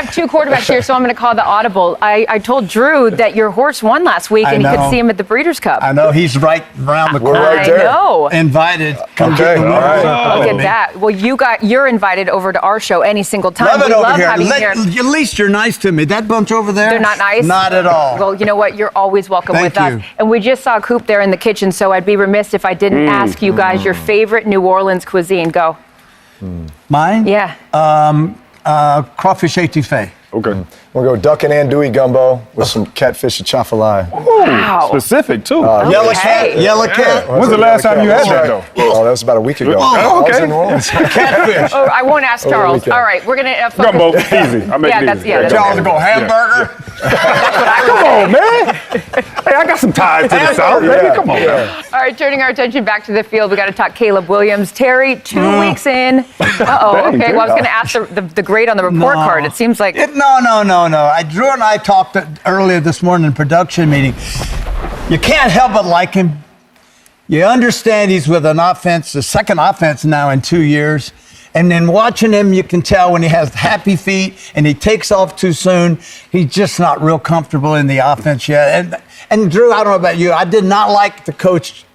have two quarterbacks here, so I'm going to call the audible. I told Drew that your horse won last week, and he could see him at the Breeders' Cup. I know. He's right around the corner. Right there. I know. Invited. Come Okay, get the all right. Look at that. Well, you're invited over to our show any single time. Love it we over love here. having you here. At least you're nice to me. That bunch over there. They're not nice? Not at all. Well, you know what? You're always welcome Thank with us. you. And we just saw Coop there in the kitchen, so I'd be remiss if I didn't ask you guys your favorite New Orleans cuisine. Go. Mine? Yeah. Crawfish étouffée. Okay. We'll go duck and andouille gumbo with some catfish chaffalai. Wow. Specific, too. Yellow Okay. cat. Yellow cat. When's the last time you had that, though? Oh, that was about a week ago. Oh, I was okay. in New Orleans. Catfish. Oh, I won't ask Charles. weekend. All right, we're going to focus. Gumbo, easy. I make Yeah, it that's- easy. yeah, that's- Charles go hamburger. Come on, man. Hey, I got some ties to the South, baby. Come on, man. All right, turning our attention back to the field, we got to talk Caleb Williams. Terry, 2 weeks in. Uh-oh, okay. Well, I was going to ask the grade on the report card. It seems like... No. Drew and I talked earlier this morning in production meeting. You can't help but like him. You understand he's with an offense, the second offense now in 2 years. And then watching him, you can tell when he has happy feet and he takes off too soon, he's just not real comfortable in the offense yet. And Drew, I don't know about you, I did not like the coach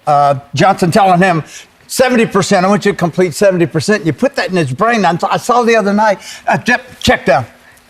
Johnson telling him 70%. I want you to complete 70%. You put that in his brain. I saw the other night, check down.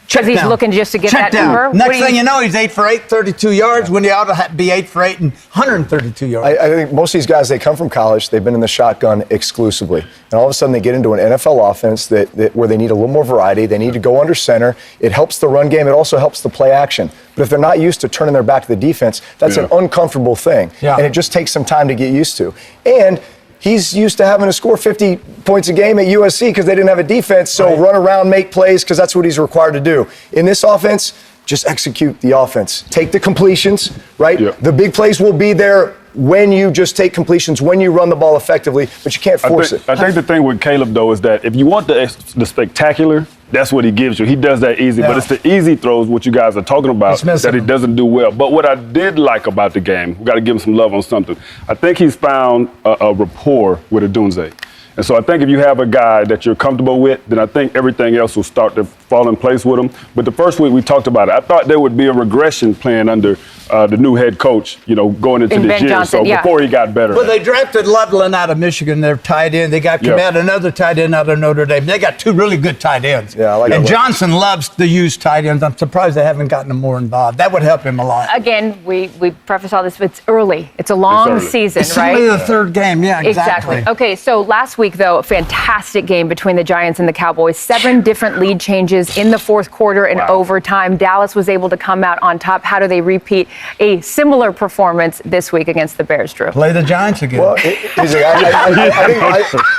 Because he's looking just to get Check that down. number? Next thing you know, he's 8 for 8, 32 yards when he ought to be 8 for 8 and 132 yards. I think most of these guys, they come from college. They've been in the shotgun exclusively. And all of a sudden they get into an NFL offense where they need a little more variety. They need to go under center. It helps the run game. It also helps the play action. But if they're not used to turning their back to the defense, that's an uncomfortable thing. Yeah. And it just takes some time to get used to. And he's used to having to score 50 points a game at USC because they didn't have a defense. So run around, make plays, because that's what he's required to do. In this offense, just execute the offense. Take the completions, right? Yeah. The big plays will be there when you just take completions, when you run the ball effectively, but you can't force it. I think the thing with Caleb, though, is that if you want the spectacular, that's what he gives you. He does that easy, but it's the easy throws, what you guys are talking about, that he doesn't do well. But what I did like about the game, we got to give him some love on something. I think he's found a rapport with Odunze. And so I think if you have a guy that you're comfortable with, then I think everything else will start to fall in place with him. But the first week we talked about it. I thought there would be a regression plan under the new head coach, going into this year. Johnson, before he got better. Well, they drafted Loveland out of Michigan. They're tight end. They got another tight end out of Notre Dame. They got two really good tight ends. Yeah, I like and that. Johnson loves to use tight ends. I'm surprised they haven't gotten them more involved. That would help him a lot. Again, we preface all this, but it's early. It's a long season, It's right? only the third game. Yeah, exactly. Okay, so last week, though, a fantastic game between the Giants and the Cowboys. 7 different lead changes in the fourth quarter and overtime. Dallas was able to come out on top. How do they repeat a similar performance this week against the Bears, Drew? Play the Giants again. Well, I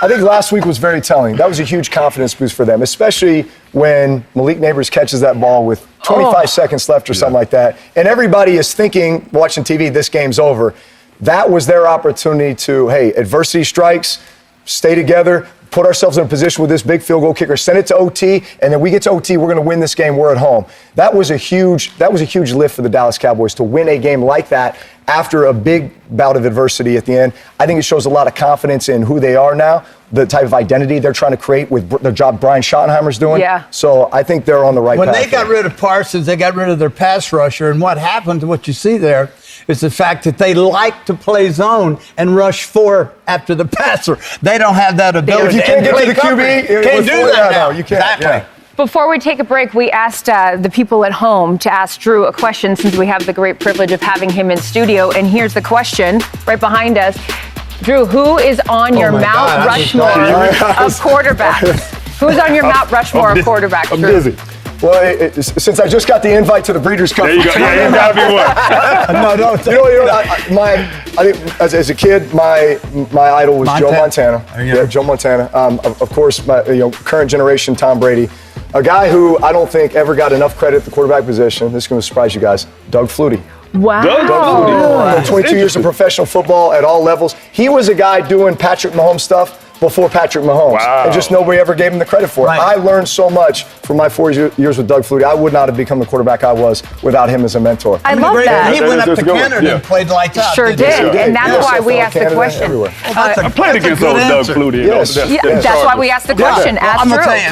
think last week was very telling. That was a huge confidence boost for them, especially when Malik Neighbors catches that ball with 25 seconds left or something like that. And everybody is thinking, watching TV, this game's over. That was their opportunity to, hey, adversity strikes, stay together, put ourselves in a position with this big field goal kicker, send it to OT, and then we get to OT, we're going to win this game, we're at home. That was a huge lift for the Dallas Cowboys to win a game like that after a big bout of adversity at the end. I think it shows a lot of confidence in who they are now, the type of identity they're trying to create with the job Brian Schottenheimer's doing. Yeah. So I think they're on the right path. When they got rid of Parsons, they got rid of their pass rusher, and what happened to what you see there is the fact that they like to play zone and rush 4 after the passer. They don't have that ability. If you can't get to the QB, can't do that now. You can't. Exactly. Yeah. Before we take a break, we asked the people at home to ask Drew a question since we have the great privilege of having him in studio. And here's the question right behind us. Drew, who is on your Mount Rushmore of quarterbacks? Who's on your Mount Rushmore of quarterbacks, Drew? I'm busy. Well, since I just got the invite to the Breeders' Cup. There you go. Yeah, you got to be one. I think as a kid, my idol was Joe Montana. Yeah, Joe Montana. Of course, my current generation Tom Brady. A guy who I don't think ever got enough credit at the quarterback position. This is going to surprise you guys. Doug Flutie. Wow. Doug Flutie. 22 years of professional football at all levels. He was a guy doing Patrick Mahomes stuff before Patrick Mahomes. Wow. And just nobody ever gave him the credit for it. Right. I learned so much from my 4 years with Doug Flutie. I would not have become the quarterback I was without him as a mentor. I love that. He went up That's to a good one. Canada Yeah. and played lights out. Sure did. Yeah. And that's why we NFL, asked the Canada, question. everywhere. I played against old Doug Flutie. Yes. That's why we asked the question. Ask I'm Drew. going to tell you,